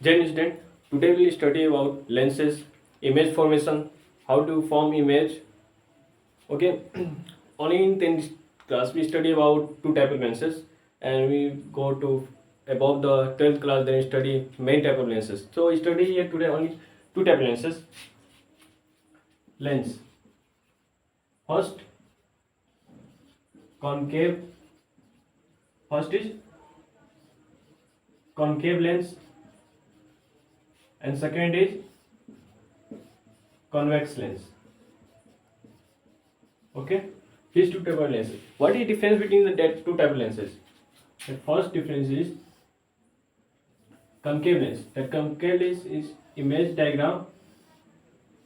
Gen student, today we will study about lenses, image formation, how to form image. Okay, only in 10th class we study about two type of lenses, and we go to above the 12th class then study main type of lenses. So we study here today only two type of lenses. Lens, first concave, first is concave lens, and second is convex lens. Okay, these two type of lenses. What is the difference between the two type of lenses? The first difference is concave lens. That concave lens is image diagram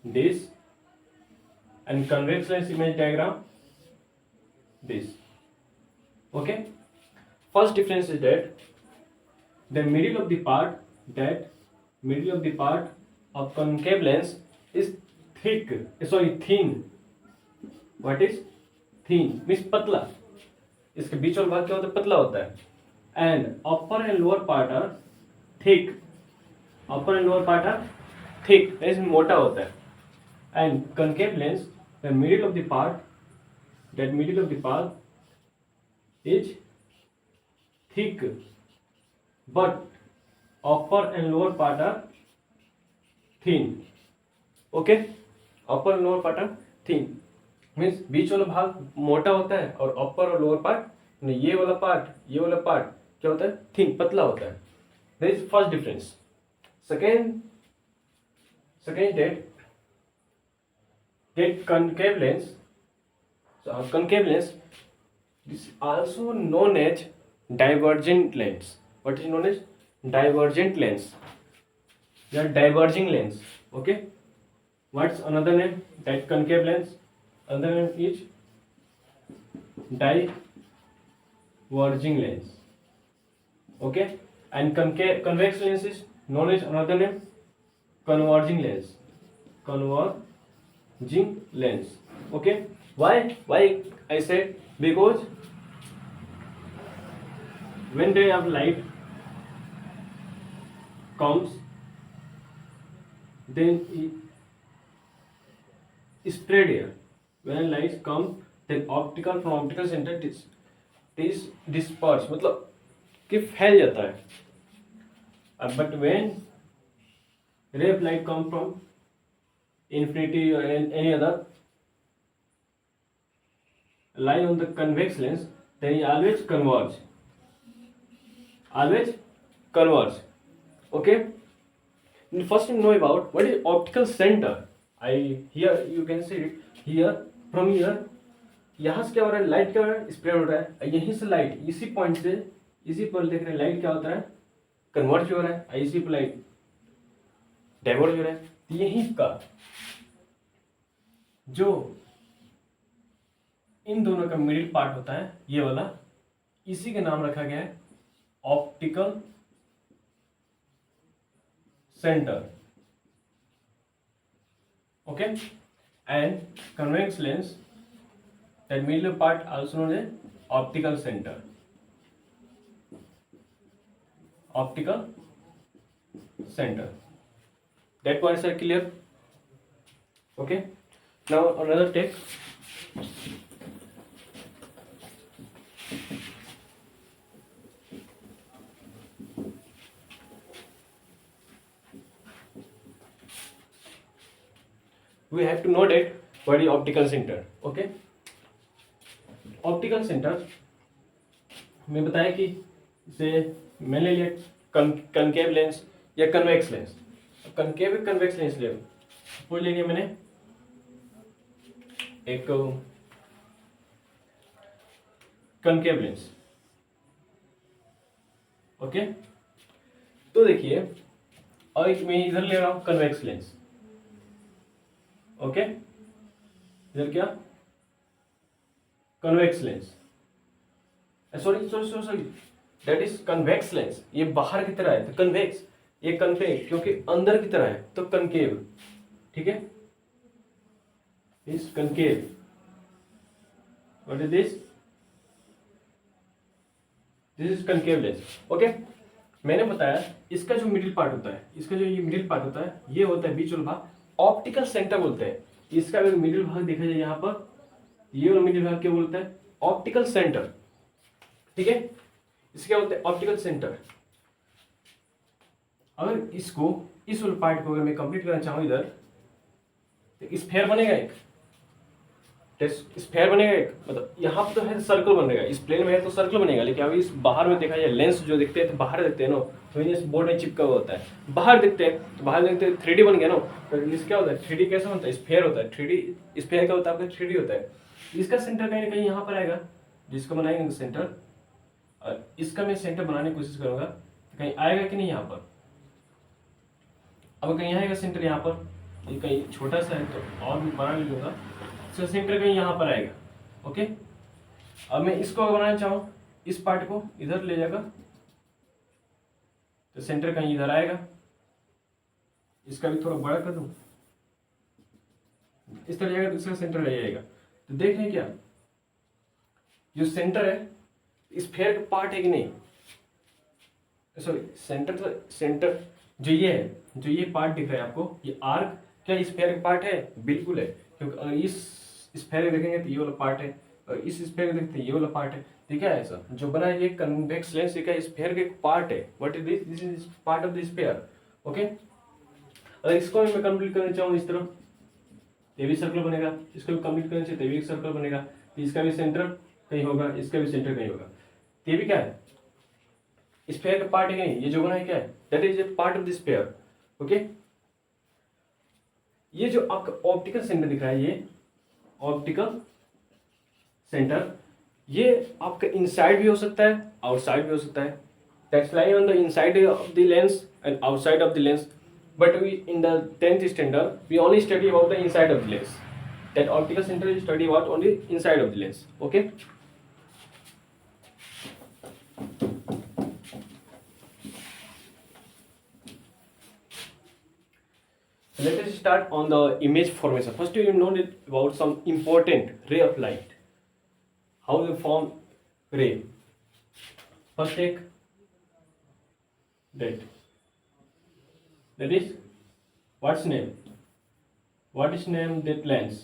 this, and convex lens image diagram this. Okay, first difference is that the middle of the part, of concave lens is thick, thin. What is thin? Means पतला. इसके बीच वाला भाग क्या होता है? पतला होता है. And upper and lower part are thick. Upper and lower part are thick. means मोटा होता है. And concave lens, the middle of the part, is thick, but upper and lower part are thin. Okay, upper and lower part are thin. Means बीच वाला भाग मोटा होता है और अपर और लोअर पार्ट, ये वाला पार्ट क्या होता है? थिन, पतला होता है. That is first difference. Second that concave lens is also known as divergent lens. What is known as divergent lens? They are diverging lens. Okay, what's another name? That concave lens, another name is diverging lens. Okay, and convex lens is known as another name, converging lens. Okay, why I said? Because when ray of light comes, then it spread here. When light comes, then from optical center is dispersed, मतलब कि फैल जाता है. But when ray of light come from infinity or any other line on the convex lens, then it always converge. Okay, first know about what is optical center. Here you can see it here. From here, यहाँ से क्या हो रहा है? Light क्या हो रहा है? स्प्रेड हो रहा है. यहीं से लाइट इसी पॉइंट से, इसी पर देख रहे हैं लाइट क्या होता है? कन्वर्ज हो रहा है. इसी पर लाइट डाइवर्ज हो रहा है. यहीं का जो इन दोनों का मिडिल पार्ट होता है, ये वाला, इसी का नाम रखा गया है optical centre. Okay, and convex lens, that middle part also known as optical center. That points are clear. Okay, now another take. We have to know that what is optical center. Okay, optical centre में बताया कि इसे मैंने लिया concave lens या convex lens. Concave convex lens ले लिया मैंने. एक कनकेव लेंस. ओके, तो देखिए, और एक मैं इधर ले रहा हूं कन्वेक्स लेंस. ओके, इधर क्या? Convex lens. Sorry, that is convex lens. ये बाहर की तरह है तो कन्वेक्स, ये कन्वेक्स क्योंकि अंदर की तरह है तो कनकेव. ठीक है, is concave. What is this? This is concave lens. Okay, मैंने बताया इसका जो मिडिल पार्ट होता है, इसका जो ये मिडिल पार्ट होता है, ये होता है बीच वाला भाग, ऑप्टिकल सेंटर बोलते हैं। इसका अगर मिडिल भाग देखा जाए यहाँ पर, ये वाला मिडिल भाग क्या बोलता है? Optical centre. ठीक है, इसके क्या बोलते हैं? Optical centre. अगर इसको, इस वाले पार्ट को अगर मैं कंप्लीट करना चाहूँ इधर, तो स्फेयर बनेगा एक, स्फेयर बनेगा एक, मतलब यहाँ पे तो है सर्कल बनेगा, इस प्लेन में है तो सर्कल बनेगा, लेकिन अभी इस बाहर में देखा जाए, लेंस जो दिखते हैं तो बाहर दिखते हैं ना, तो इस बोर्ड में चिपका हुआ होता है, बाहर दिखते हैं तो बाहर दिखते हैं, 3D बन गया ना। तो इस क्या होता है? 3D कैसे बनता है? स्फेयर होता है। 3D स्फेयर क्या होता है? आपका 3D होता है। इसका सेंटर कहीं ना कहीं यहाँ पर आएगा, जिसको बनाएंगे सेंटर, और इसका मैं सेंटर बनाने की कोशिश करूंगा, कहीं आएगा कि नहीं यहाँ पर? अब कहीं आएगा सेंटर यहाँ पर, ये कहीं छोटा सा है तो और भी बना लूंगा, इसका सेंटर कहीं यहाँ पर आएगा। ओके, अब मैं इसको बनाना चाहूँ, इस पार्ट को इधर ले जाएगा तो सेंटर कहीं इधर आएगा, इसका भी थोड़ा बड़ा कर दूं, इस तरह जाएगा तो इसका सेंटर रह जाएगा। तो देख रहे हैं क्या, जो सेंटर है स्फेयर का पार्ट है कि नहीं? सॉरी, सेंटर तो सेंटर जो ये है, जो ये पार्ट दिख रहा है आपको, ये आर्क क्या स्फेयर का पार्ट है? बिल्कुल है, क्योंकि अगर इस स्फेयर देखेंगे तो ये वाला पार्ट है, और इस स्फेयर देखते हैं ये वाला पार्ट है। ठीक है, ऐसा जो बना है ये कन्वेक्स लेंस, ये स्फेयर का एक पार्ट है। What is this? This is part of the sphere. Okay, अगर इसको मैं कंप्लीट करना चाहूँ इस तरह, ये भी सर्कल बनेगा, इसको भी कंप्लीट करना चाहिए, ये भी एक सर्कल बनेगा, तो इसका भी सेंटर कहीं होगा, इसका भी सेंटर कहीं होगा। ये भी क्या है? स्फेयर का पार्ट है नहीं, ये जो बना है क्या है? That is a part of the sphere. Okay, ये जो आपका ऑप्टिकल सेंटर दिख रहा है, ये ऑप्टिकल सेंटर, ये आपका इनसाइड भी हो सकता है, आउटसाइड भी हो सकता है। That's lying on the inside of the lens and outside of the lens, but we in the 10th standard we only study about the inside of the lens. That optical center is study about only inside of the lens. Okay, so let us start on the image formation. First you know about some important ray of light, how they form ray. First take that is what's name, what is name that lens?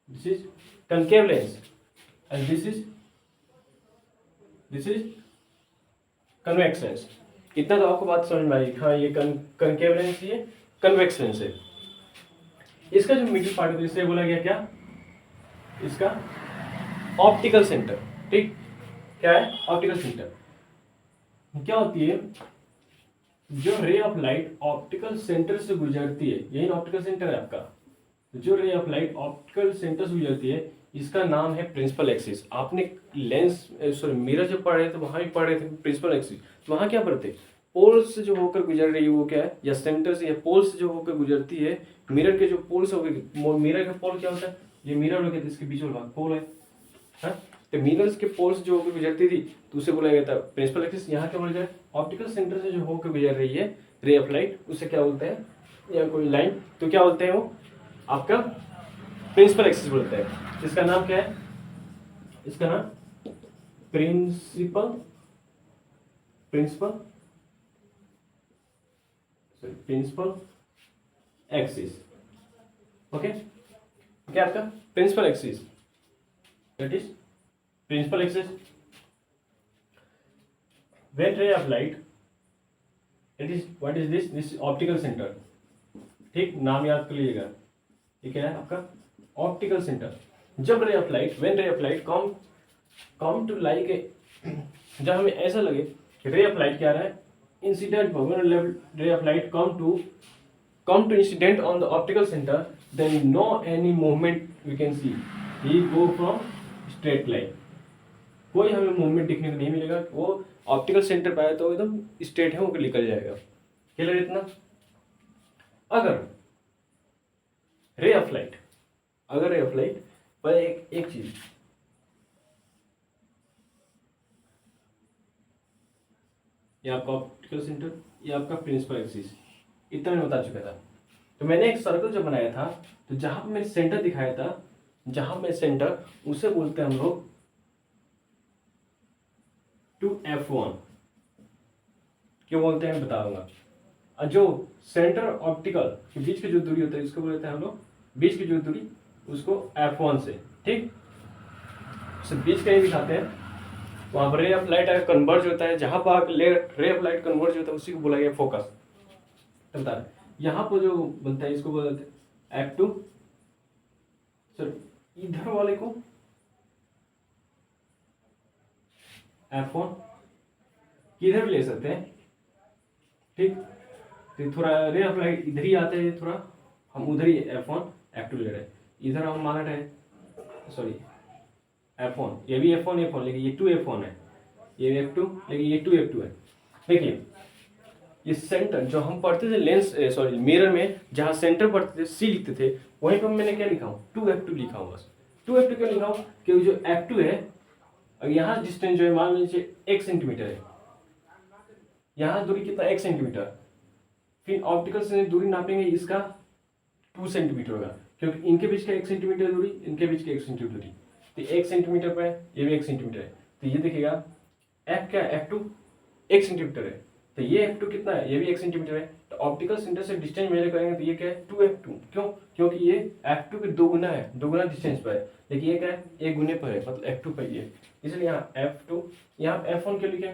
This is concave lens and this is convex lens. इतना तो आपको बात समझ में आई। हाँ, ये concave lens, ये convex lens है। इसका जो मिडिल पार्ट है इसे बोला गया क्या? इसका ऑप्टिकल सेंटर। ठीक, क्या है? Optical centre. क्या होती है? जो रे ऑफ लाइट ऑप्टिकल सेंटर से गुजरती है, यही ऑप्टिकल सेंटर है आपका, जो रे ऑफ लाइट ऑप्टिकल सेंटर से गुजरती है, इसका नाम है प्रिंसिपल एक्सिस। आपने लेंस सॉरी मिरर जब पढ़ रहे थे वहां भी पढ़ रहे थे प्रिंसिपल एक्सिस, तो वहां क्या पढ़ते? पोल से जो होकर गुजर रही है वो क्या है, या सेंटर से या पोल से जो होकर गुजरती है, मिरर के जो पोल से होकर, मिरर का पोल क्या होता है? ये मिरर हो गया, इसके बीच वाला भाग पोल है, हाँ? तो मिरर्स के पोल से जो होकर गुजरती थी तो उसे बोला गया था प्रिंसिपल एक्सिस। यहाँ क्या बोला जाए? ऑप्टिकल सेंटर से जो होकर गुजर रही है रे ऑफ लाइट, उसे क्या बोलते हैं? या कोई लाइन, तो क्या बोलते हैं वो? आपका प्रिंसिपल एक्सिस बोलते हैं। इसका नाम क्या है? इसका नाम प्रिंसिपल एक्सिस। ओके, क्या आपका principal axis, that is principal axis. When ray of light, it is what is this? This is optical center. ठीक, नाम याद कर लीजिएगा, ये क्या है आपका? Optical centre. जब ray of light, when ray of light come to like a, जब हमें ऐसा लगे रे ऑफ लाइट क्या रहा है? Incident, when ray of light come to incident on the optical centre, then no any movement we can see, he go from straight line. कोई हमें मूवमेंट दिखने को नहीं मिलेगा, वो ऑप्टिकल सेंटर पे आया तो एकदम स्ट्रेट है, वो निकल जाएगा। क्लियर है इतना? अगर रे ऑफ लाइट पर एक चीज, ये आपका ऑप्टिकल सेंटर, ये आपका प्रिंसिपल एक्सिस, इतना मैं बता चुका था। तो मैंने एक सर्कल जो बनाया था, तो जहां पर मैंने सेंटर दिखाया था, जहां में सेंटर, उसे बोलते हैं हम लोग 2F1। क्यों बोलते हैं बताऊंगा। जो सेंटर ऑप्टिकल के बीच की जो दूरी होता है इसको बोलते हैं हम लोग, बीच की जो दूरी उसको F1 से, ठीक। बीच कहीं दिखाते हैं, वहां पर रे ऑफ लाइट अगर कन्वर्ज होता है, जहां पर रे ऑफ लाइट कन्वर्ज होता है उसी को बोला गया फोकस। तो बता रहे यहाँ पर जो बनता है इसको बोलते हैं F2। सर इधर वाले को F1, किधर भी ले सकते हैं, ठीक। तो थोड़ा रे ऑफ लाइट इधर ही आता है, थोड़ा हम उधर ही F1 F2 ले रहे हैं। इधर हम मान रहे हैं, सॉरी F1, ये भी F1 F1, लेकिन ये 2 F1 है, ये भी F2, लेकिन ये 2 F2 है। देखिए ये सेंटर जो हम पढ़ते थे लेंस सॉरी मिरर में, जहाँ सेंटर पढ़ते थे C लिखते थे, वहीं पर मैंने क्या लिखा हूँ 2F2 लिखा हूँ। बस 2F2 क्यों लिखा हूँ, क्योंकि जो F2 है, और यहाँ डिस्टेंस जो है मान लीजिए 1 सेंटीमीटर है, यहाँ दूरी कितना 1 सेंटीमीटर, फिर ऑप्टिकल से दूरी नापेंगे, इसका 2 सेंटीमीटर होगा, क्योंकि इनके बीच का 1 सेंटीमीटर दूरी, इनके बीच का 1 सेंटीमीटर दूरी, तो 1 सेंटीमीटर पर है, ये भी 1 सेंटीमीटर है। तो ये देखिएगा F क्या है, F2 1 सेंटीमीटर है, तो ये F2 कितना है, ये भी 1 सेंटीमीटर है। तो ऑप्टिकल सेंटर से डिस्टेंस मेजर करेंगे तो ये क्या है 2F2, क्यों, क्योंकि ये F2 के 2 गुना है, 2 गुना डिस्टेंस पर है, लेकिन ये क्या है 1 गुने पर है, मतलब F2 पर ये, इसलिए यहाँ F2, यहाँ F1 क्यों लिखे,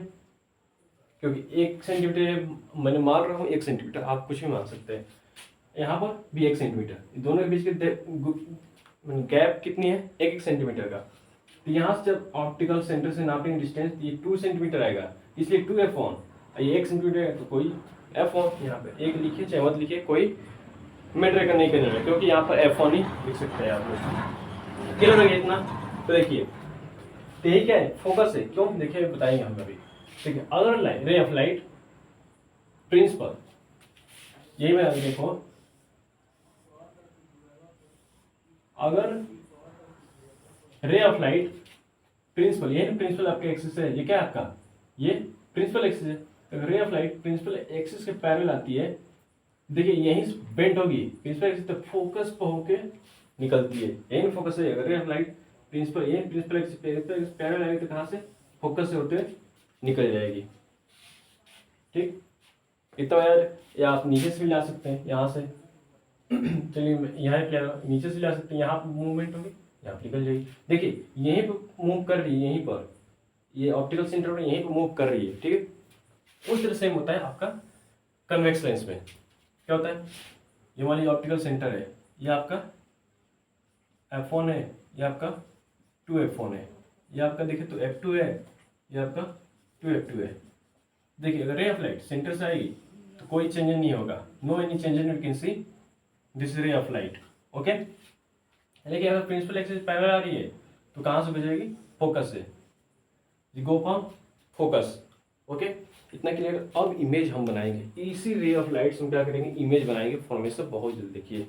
क्योंकि 1 सेंटीमीटर मैंने मान रहा हूँ, 1 सेंटीमीटर आप कुछ भी मान सकते हैं, यहाँ पर भी 1 सेंटीमीटर, दोनों के बीच के गैप कितनी है 1 सेंटीमीटर का। तो यहाँ से जब ऑप्टिकल सेंटर से नापेंगे डिस्टेंस, ये 2 सेंटीमीटर आएगा, इसलिए 2F1, ये 1 सेंटीमीटर है तो कोई F1 यहाँ पे 1 लिखिए चाहे मत लिखिए, कोई मैटर का नहीं करना है, क्योंकि यहाँ पर F1 ही लिख सकते हैं आप लोग। क्लियर हो गया इतना। तो देखिए तो यही क्या है फोकस है, क्यों देखिए बताएंगे हम अभी। ठीक है, अगर रे ऑफ लाइट प्रिंसिपल, यही मैं देखो, अगर रे ऑफ लाइट प्रिंसिपल, यही प्रिंसिपल आपका एक्सिस है, ये क्या है आपका, ये प्रिंसिपल एक्सिस है। अगर ray of light principal axis के पैरेलल आती है, देखिए यहीं बेंड होगी प्रिंसिपल एक्सिस, तो फोकस पे होके निकलती है, यही फोकस है। अगर रे ऑफ लाइट प्रिंसिपल यही प्रिंसिपल एक्सिस पैरेलल आएगी तो कहाँ से, फोकस से होते निकल जाएगी, ठीक। इतना यार, या आप नीचे से भी ला सकते हैं यहाँ से चलिए यहाँ क्या नीचे से ला सकते हैं, यहाँ पर मूवमेंट होगी, यहाँ निकल जाएगी। देखिए यहीं पर मूव कर रही है, यहीं पर ये ऑप्टिकल सेंटर में यहीं पर मूव कर रही है, ठीक है। उस तरह सेम होता है आपका कन्वेक्स लेंस में, क्या होता है, ये वाली ऑप्टिकल सेंटर है, ये आपका F1 है, ये आपका 2F1 है, ये आपका देखिए तो F2 है, ये आपका 2F2 है। देखिए अगर रे ऑफ लाइट सेंटर से आएगी तो कोई चेंज नहीं होगा, no any change in, you can see this ray of light, okay. लेकिन अगर प्रिंसिपल एक्सिस पैरेलल आ रही है तो कहाँ से बजेगी, फोकस से, गो फ्रॉम फोकस, ओके। इतना क्लियर। अब इमेज हम बनाएंगे इसी रे ऑफ लाइट से, हम क्या करेंगे इमेज बनाएंगे फॉर्मेशन बहुत जल्दी। देखिए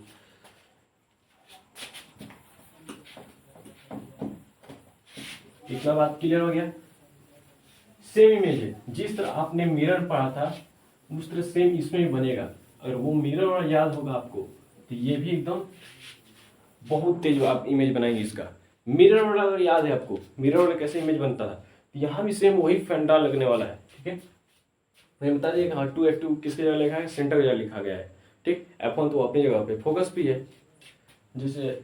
इतना बात क्लियर हो गया। सेम इमेज है, जिस तरह आपने मिरर पढ़ा था उस तरह सेम इसमें भी बनेगा। अगर वो मिरर वाला याद होगा आपको तो ये भी एकदम बहुत तेज आप इमेज बनाएंगे इसका। मिरर वाला अगर याद है आपको, मिरर वाला कैसे इमेज बनता था, तो यहाँ भी सेम वही फंडा लगने वाला है, ठीक है। मैं बता दिए हाँ 2F2 किसकी जगह लिखा है, सेंटर की जगह लिखा गया है, ठीक। F1 तो अपनी जगह पे, फोकस भी है, जैसे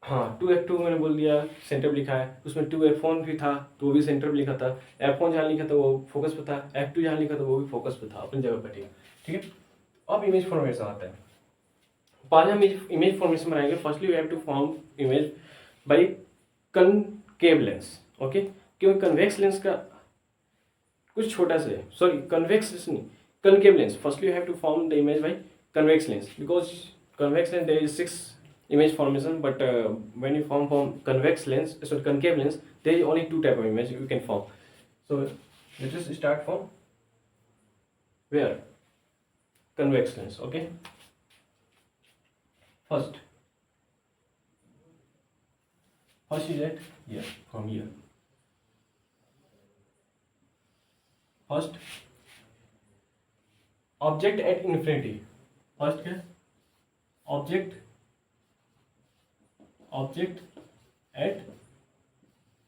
हाँ 2F2 मैंने बोल दिया सेंटर लिखा है, उसमें 2F1 भी था तो वो भी सेंटर लिखा था, F1 जहाँ लिखा था वो फोकस पे था, F2 जहाँ लिखा था वो भी फोकस पे था, अपनी जगह पे, ठीक है। अब इमेज फॉर्मेशन आता है। पहले हम इमेज फॉर्मेशन बनाएंगे। Firstly we have to form image by concave lens, okay. क्योंकि कन्वेक्स लेंस का कुछ छोटा सा है, सॉरी कन्वेक्स नहीं, concave lens. Firstly you have to form the image by convex lens, because convex lens there is 6 image formation, but when you form from convex lens, so concave lens, there is only 2 type of image you can form. So let us start from where, convex lens, okay. First is at here, from here. First object at infinity. First क्या, object at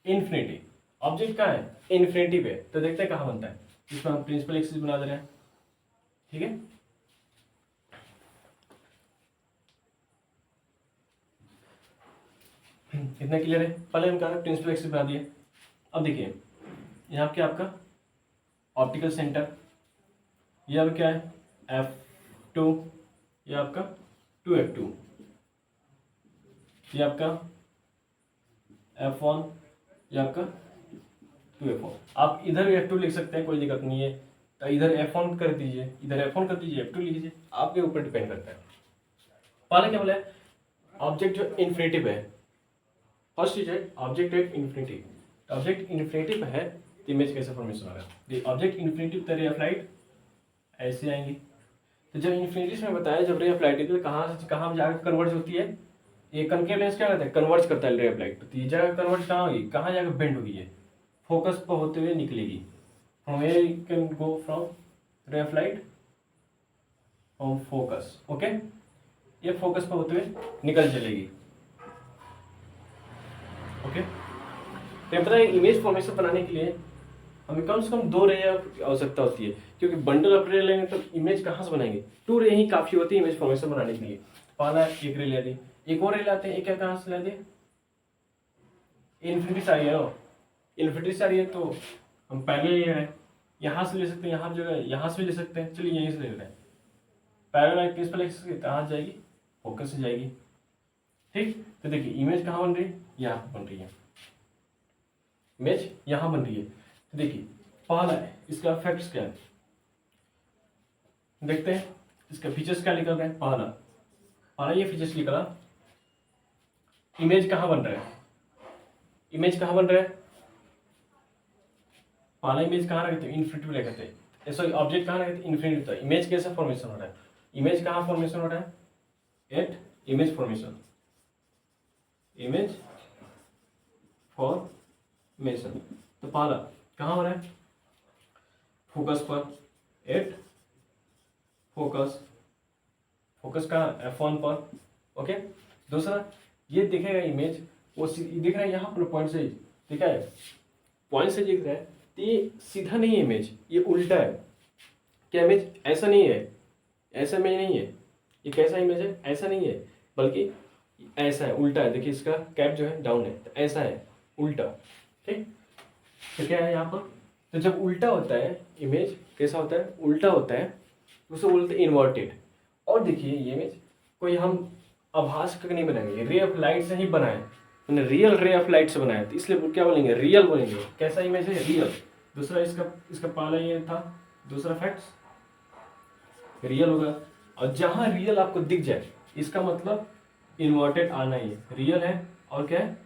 infinity. Object कहाँ है, infinity पे, तो देखते हैं कहाँ बनता है। इसमें हम प्रिंसिपल एक्सिस बना दे रहे हैं, ठीक है। इतना क्लियर है। पहले हम क्या प्रिंसिपल एक्सिस बना दिए। अब देखिए यहाँ पे आपका ऑप्टिकल सेंटर, ये अब क्या है F2, ये आपका 2F2, ये आपका F1, ये आपका 2F1। आप इधर भी F2 लिख सकते हैं, कोई दिक्कत नहीं है। तो इधर F1 कर दीजिए, इधर F1 कर दीजिए, F2 लिखिए, आपके ऊपर डिपेंड करता है। पहले क्या बोला है, ऑब्जेक्ट जो इन्फिनिटिव है, फर्स्ट चीज है ऑब्जेक्ट एक इन्फिनिटिव। ऑब्जेक्ट इन्फिनिटिव है तो इमेज कैसे फॉर्मेशन होगा। ऑब्जेक्ट इन्फिनिटिव तो रे ऑफ लाइट ऐसे आएंगी। तो जब इन्फिनिटी में बताया, जब रे ऑफ लाइट तो कहाँ से कहाँ जाकर कन्वर्ज होती है, ये कनकेव लेंस क्या करता है, कन्वर्ज करता है रे ऑफ लाइट। तो ये जगह कन्वर्ज कहाँ होगी, कहाँ जाकर बेंड होगी, ये फोकस पर होते हुए निकलेगी। From where you can go from ray of light from focus, okay. ये फोकस पर होते हुए निकल चलेगी, ओके। तो पता है इमेज फॉर्मेशन बनाने के लिए हमें कम से कम 2 रे की आवश्यकता होती है, क्योंकि बंडल ऑफ रे लेंगे तो इमेज कहाँ से बनाएंगे, 2 रे ही काफी होती है इमेज फॉर्मेशन बनाने के लिए। पहला एक रे ले दी, एक और रे लाते हैं, एक क्या कहाँ से लाते हैं, इन्फिनिटी से आ रही है ना, इन्फिनिटी से आ रही है तो हम पहले ले रहे हैं, यहाँ से ले सकते हैं, यहाँ जगह यहाँ से भी ले सकते हैं, चलिए यहीं से ले रहे हैं। पैरेलल प्रिंसिपल एक्सिस कहाँ जाएगी, फोकस से जाएगी, ठीक। तो देखिए इमेज कहाँ बन रही है, यहाँ बन रही है, इमेज यहाँ बन रही है। तो देखिए पहला है इसका इफेक्ट्स क्या है, देखते हैं इसका फीचर्स क्या निकल रहे हैं। पहला ये फीचर्स निकला, इमेज कहाँ बन रहा है, इमेज कहाँ बन रहा है, पहला इमेज कहाँ रखते हैं, इन्फिनिटी रखते हैं, सॉरी ऑब्जेक्ट कहाँ रखते हैं, इन्फिनिटी। तो इमेज कैसे फॉर्मेशन हो रहा है, इमेज कहाँ फॉर्मेशन हो रहा है, at image formation, image formation. तो पहला कहाँ हो रहा है, फोकस पर, एट फोकस, फोकस का F1 पर, ओके। दूसरा ये दिखेगा इमेज, वो दिख रहा है यहाँ पर पॉइंट से, ठीक है, पॉइंट से दिख रहा है, तो ये सीधा नहीं है इमेज, ये उल्टा है। क्या इमेज ऐसा नहीं है, ऐसा इमेज नहीं है, ये कैसा इमेज है, ऐसा नहीं है, बल्कि ऐसा है, उल्टा है। देखिए इसका कैप जो है डाउन है, तो ऐसा है उल्टा, ठीक। तो क्या है यहाँ पर, तो जब उल्टा होता है इमेज, कैसा होता है, उल्टा होता है, उसे बोलते हैं इन्वर्टेड। और देखिए ये इमेज कोई हम आभास का नहीं बनाएंगे, रे ऑफ लाइट से ही बनाए, मैंने रियल रे ऑफ लाइट से बनाया, तो इसलिए क्या बोलेंगे, रियल बोलेंगे। कैसा इमेज है, रियल। दूसरा इसका पहला ये था, दूसरा फैक्ट्स रियल होगा। और जहां रियल आपको दिख जाए इसका मतलब इन्वर्टेड आना ही है, रियल है और क्या है,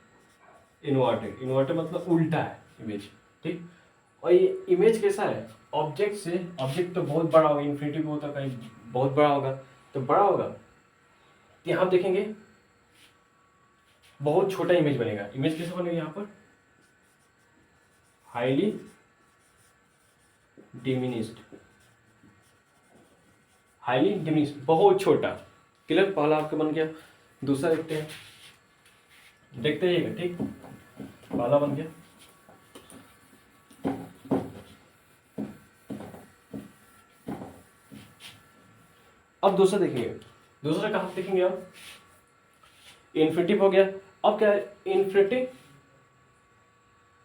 इन्वर्टेड। इन्वर्टेड मतलब उल्टा है इमेज, ठीक। और ये इमेज कैसा है, ऑब्जेक्ट से, ऑब्जेक्ट तो बहुत बड़ा होगा, इन्फिनिटी में होता कहीं बहुत बड़ा होगा, तो बड़ा होगा, तो यहाँ आप देखेंगे बहुत छोटा इमेज बनेगा। इमेज कैसे बनेगा यहाँ पर, हाईली डिमिनिस्ड, हाईली डिमिनिस्ड, बहुत छोटा। क्लियर, पहला आपका बन गया। दूसरा देखते हैं, देखते हैं, ठीक, पहला बन गया। अब दूसरा देखेंगे, दूसरा कहाँ देखेंगे आप, इन्फिनिटी हो गया। अब क्या है, इन्फिनिटी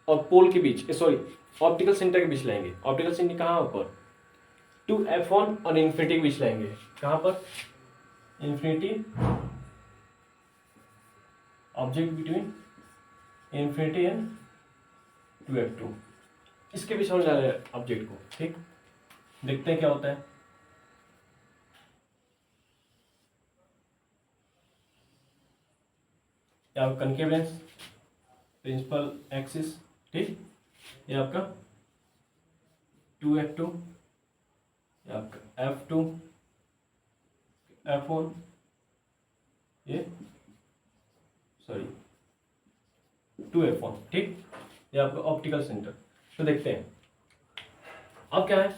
और पोल के बीच, सॉरी ऑप्टिकल सेंटर के बीच लाएंगे। ऑप्टिकल सेंटर कहाँ ऊपर, 2F1 और इन्फिनिटी के बीच लाएंगे, कहाँ पर, infinity, object between infinity and 2F2, इसके बीच हम ला रहे हैं ऑब्जेक्ट को, ठीक। देखते हैं क्या होता है। ये आपका कनकेव लेंस, प्रिंसिपल एक्सिस, ठीक। ये आपका 2F2, ये आपका F2, F1, ये सॉरी 2F1, ठीक। ये आपका ऑप्टिकल सेंटर। तो देखते हैं अब क्या है,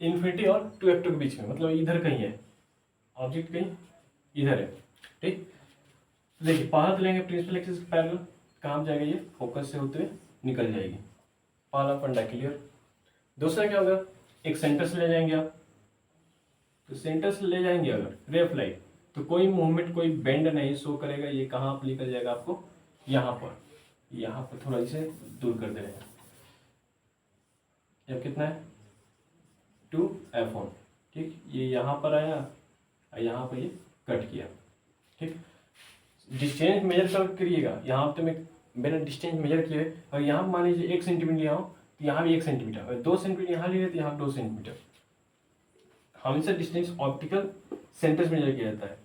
इन्फिनिटी और 2F2 के बीच में, मतलब इधर कहीं है ऑब्जेक्ट, कहीं इधर है, ठीक। देखिए पहला तो लेंगे प्रिंसिपल एक्सिस पैरेलल, कहाँ जाएगा, ये फोकस से होते हुए निकल जाएगी, पहला फंडा क्लियर। दूसरा क्या होगा, एक सेंटर से ले जाएंगे आप, तो सेंटर से ले जाएंगे अगर रे ऑफ लाइट, तो कोई मूवमेंट, कोई बेंड नहीं शो करेगा। ये कहाँ पर निकल जाएगा आपको, यहाँ पर, यहाँ पर थोड़ा इसे दूर कर दे रहे हैं। अब कितना है 2f1, ठीक। ये यहाँ पर आया और यहाँ पर ये कट किया, ठीक। डिस्टेंस मेजर कर करिएगा, यहाँ पे मैंने डिस्टेंस मेजर किया है, और यहाँ मान लीजिए 1 सेंटीमीटर लिया हूँ तो यहाँ भी 1 सेंटीमीटर, और 2 सेंटीमीटर यहाँ लिए तो यहाँ 2 सेंटीमीटर। हमेशा डिस्टेंस ऑप्टिकल सेंटर से मेजर किया जाता है,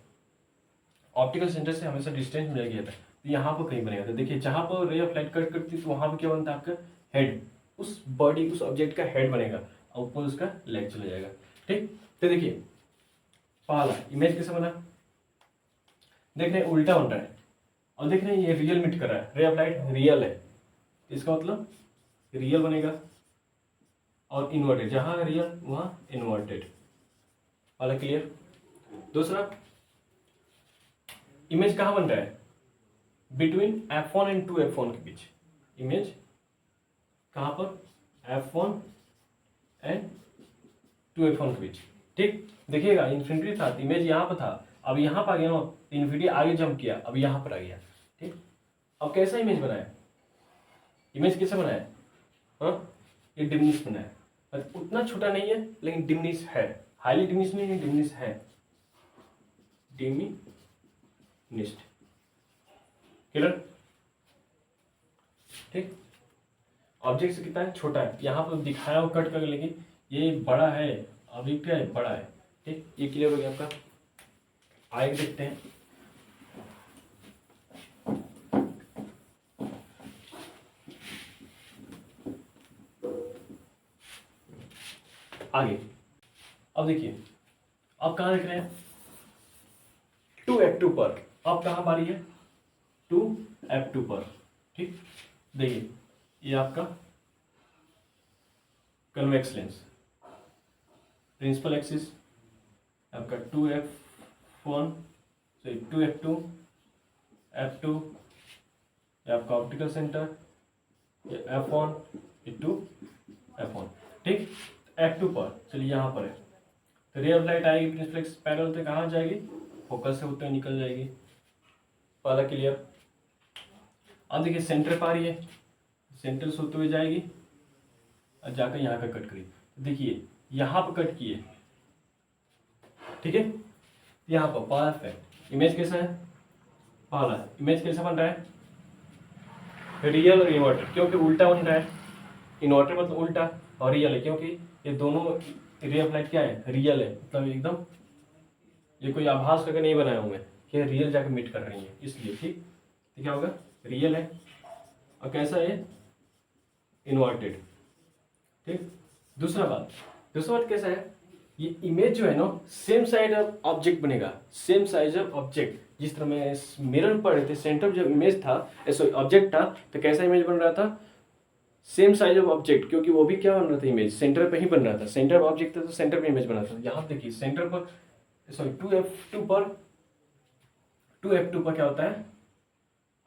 ऑप्टिकल सेंटर से हमेशा डिस्टेंस मेजर किया जाता है। तो यहाँ पर कहीं बनेगा, तो देखिए जहाँ पर रे ऑफ लाइट कट करती है तो वहाँ पर क्या बनता है आपका हेड, उस बॉडी, उस ऑब्जेक्ट का हेड बनेगा, और ऊपर उसका लेग चला जाएगा, ठीक। तो देखिए पहला इमेज कैसे बना, देख रहे हैं उल्टा बन रहा है, और देख रहे हैं ये रियल मिट कर रहा है, रे ऑफ लाइट रियल है, इसका मतलब रियल बनेगा, और इन्वर्टेड, जहाँ रियल वहाँ इन्वर्टेड वाला, क्लियर। दूसरा इमेज कहाँ बन रहा है, बिटवीन f1 एंड 2f1 के बीच, इमेज कहाँ पर f1 एंड 2f1 के बीच, ठीक। देखिएगा इन्फिनिटी था, इमेज यहाँ पर था, अब यहाँ पर आ गया ना, इन्फिनिटी आगे जंप किया, अब यहाँ पर आ गया, ठीक। अब कैसा इमेज बनाया, इमेज कैसे बनाया, हाँ ये डिमिनिश बनाया, मतलब उतना छोटा नहीं है लेकिन डिमिनिश है, हाईली डिमिनिश नहीं है, डिमिनिश है, डिमिनिश्ड, क्लियर, ठीक। ऑब्जेक्ट से कितना है, छोटा है, यहाँ पर दिखाया हुआ कट कर, लेकिन ये बड़ा है, ऑब्जेक्ट क्या है, बड़ा है, ठीक। ये क्लियर हो गया आपका। आगे देखते हैं, आगे अब देखिए, अब कहाँ देख रहे हैं 2f2 पर, अब कहाँ बारी है 2f2 पर, ठीक। देखिए ये आपका कन्वेक्स लेंस, प्रिंसिपल एक्सिस आपका 2f1 सॉरी 2f2 f2, ये आपका ऑप्टिकल सेंटर, ये f1 ये 2f1, ठीक। f2 पर चलिए यहाँ पर है, तो रे ऑफ लाइट आएगी प्रिंसिपल एक्सिस पैरेलल होते कहाँ जाएगी, फोकस से होते निकल जाएगी, पहला क्लियर। अब देखिए सेंटर पर आ रही है, सेंटर से होते हुए जाएगी और जाकर यहाँ का कट करी, देखिए यहाँ पर कट किए, ठीक है। यहाँ पर परफेक्ट इमेज कैसा है, पहला इमेज कैसा बन रहा है, रियल और इन्वर्टर, क्योंकि उल्टा बन रहा है, इन्वर्टर मतलब उल्टा, और रियल है क्योंकि ये दोनों रे ऑफ लाइट क्या है, रियल है, मतलब एकदम ये कोई आभास करके नहीं बनाए होंगे कि रियल जाकर मीट कर रही है, इसलिए, ठीक। तो क्या होगा, रियल है, और कैसा है, इन्वर्टेड, ठीक। दूसरा बात कैसा है, ये इमेज जो है ना सेम साइड ऑफ ऑब्जेक्ट बनेगा, सेम साइज ऑफ ऑब्जेक्ट, जिस तरह में मिरर में पढ़ रहे थे, सेंटर जब इमेज था, सॉरी ऑब्जेक्ट था, तो कैसा इमेज बन रहा था, सेम साइज ऑफ ऑब्जेक्ट, क्योंकि वो भी क्या बन रहा था, इमेज सेंटर पे ही बन रहा था, सेंटर ऑफ ऑब्जेक्ट था तो सेंटर पे इमेज बना था। यहाँ देखिए सेंटर पर सॉरी 2f2 पर क्या होता है,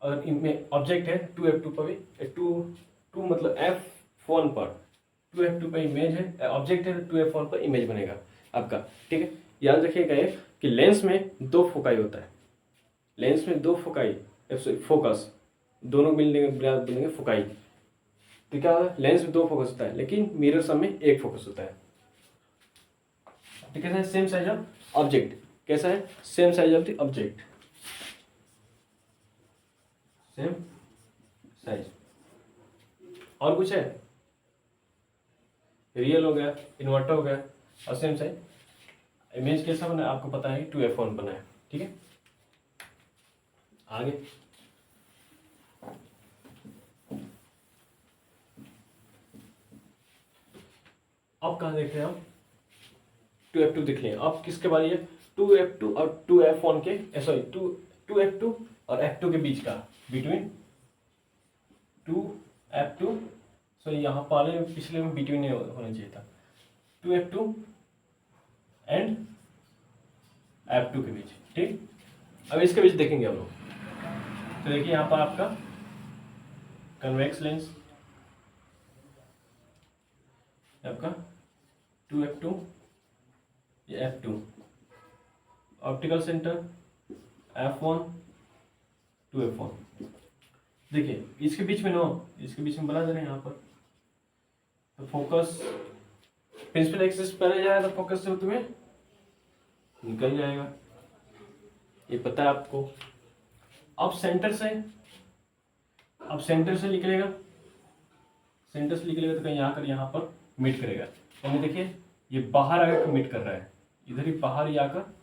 अगर ऑब्जेक्ट है 2f2 पर भी, टू मतलब f1 पर 2f2 पर इमेज है, ऑब्जेक्ट है 2f1 पर इमेज बनेगा आपका, ठीक है। याद रखिएगा ये कि लेंस में दो फोकाई होता है, लेंस में दो फोकाई फोकस दोनों मिलने के बाद बनेंगे फोकाई, तो क्या होगा, लेंस में दो फोकस होता है लेकिन मिरर सब में एक फोकस होता है, तो कैसा है, सेम साइज ऑफ ऑब्जेक्ट, कैसा है, same size of the object, same size. और कुछ है, रियल हो गया, इन्वर्टर हो गया, और सेम साइज। इमेज कैसा बना है आपको पता है, 2f1 बना है, ठीक है। आगे अब कहाँ देख रहे हैं आप, 2f2 दिख रहे हैं, अब किसके बारे है, 2f2 और 2f1 के सॉरी 2f2 और f2 के बीच का, बिटवीन 2f2 सॉरी यहाँ पहले पिछले में बिटवीन होना चाहिए था, 2f2 एंड f2 के बीच, ठीक। अब इसके बीच देखेंगे हम लोग, तो देखिए यहाँ पर आपका कन्वेक्स लेंस, आपका 2f2, ये F2 optical centre F1 to F1। देखिए इसके बीच में इसके बीच में बना दे रहे हैं यहाँ पर, तो फोकस प्रिंसिपल एक्सिस पहले जाएगा तो फोकस से तुम्हें निकल जाएगा, ये पता है आपको। अब सेंटर से निकलेगा, तो कहीं आकर यहाँ पर मीट करेगा। तो देखिए ये बाहर आकर मीट कर रहा है, इधर ही बाहर ही आकर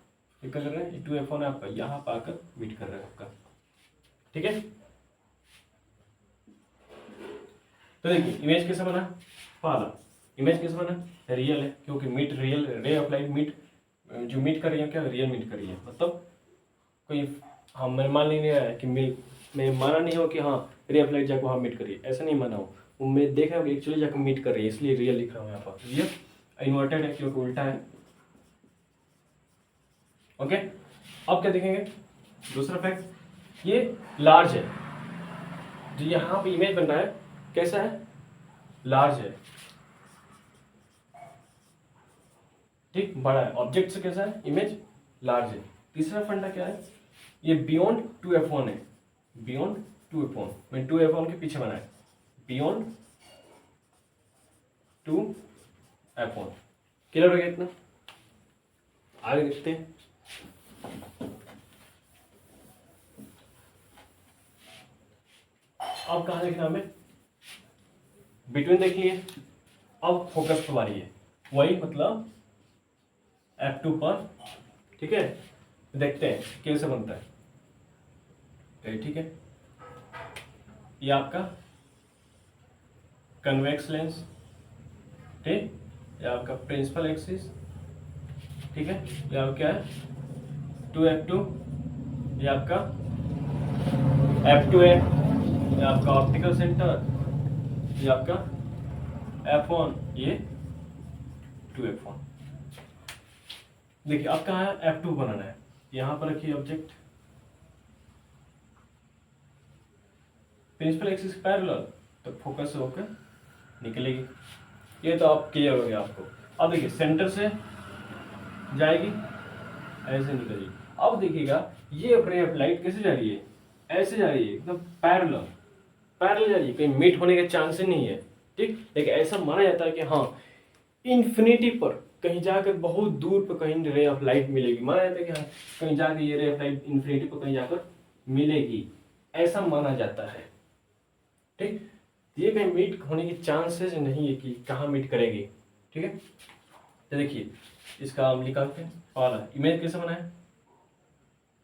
ये कर रहा है, ये 2F1 आपका यहाँ पर आकर मीट कर रहा है आपका, ठीक है। तो देखिए इमेज कैसे बना, पहला इमेज कैसे बना, रियल है, क्योंकि meet real ray of light meet जो मीट कर रही है क्या, रियल मीट कर रही है। मतलब कोई हाँ मैंने मान नहीं रहा है कि मैं माना नहीं हो कि हाँ रे ऑफ लाइट जाकर वहाँ मीट करिए, ऐसा नहीं माना हो, मैं देख रहा हूँ एक्चुअली जाकर मीट कर रही है, इसलिए रियल लिख रहा हूँ यहाँ पर। रियल इन्वर्टेड है क्योंकि उल्टा है, ओके। अब क्या देखेंगे, दूसरा फैक्ट, ये लार्ज है, जो यहाँ पे इमेज बन रहा है कैसा है, लार्ज है, ठीक, बड़ा है, ऑब्जेक्ट से कैसा है, इमेज लार्ज है। तीसरा फंडा क्या है, ये बियॉन्ड 2F1 है, बियॉन्ड 2F1 मैं 2F1 के पीछे बना है, बियॉन्ड 2F1। क्लियर हो गया इतना, आगे देखते हैं। अब कहाँ देखना हमें, बिटवीन देख लिए। अब फोकस पर बारी है, वही मतलब F2 पर, ठीक है। देखते हैं कैसे बनता है, ठीक है। ये आपका कन्वेक्स लेंस, ठीक, ये आपका प्रिंसिपल एक्सिस, ठीक है। ये आपका क्या है 2F2, ये आपका F2 है, ये आपका ऑप्टिकल सेंटर, ये आपका F1, ये 2F1। देखिए अब कहाँ है, F2 बनाना है, यहाँ पर रखिए ऑब्जेक्ट, प्रिंसिपल एक्सिस पैरेलल, तो फोकस से होकर निकलेगी। ये तो आप क्लियर हो गया आपको। अब देखिए सेंटर से जाएगी, ऐसे निकलेगी। अब देखिएगा ये रे ऑफ लाइट कैसे जा रही है, ऐसे जा रही है, एकदम पैरेलल जा रही है, कहीं मीट होने के चांस नहीं है, ठीक। लेकिन ऐसा माना जाता है कि हाँ इन्फिनिटी पर कहीं जाकर बहुत दूर पर कहीं रे ऑफ लाइट मिलेगी, माना जाता है कि हाँ कहीं जाकर ये रे ऑफ लाइट इन्फिनिटी पर कहीं जाकर मिलेगी, ऐसा माना जाता है, ठीक। ये कहीं मीट होने की चांसेस नहीं है कि कहाँ मीट करेगी, ठीक है। तो देखिए इसका हम निकालते हैं। पहला इमेज कैसे बना है,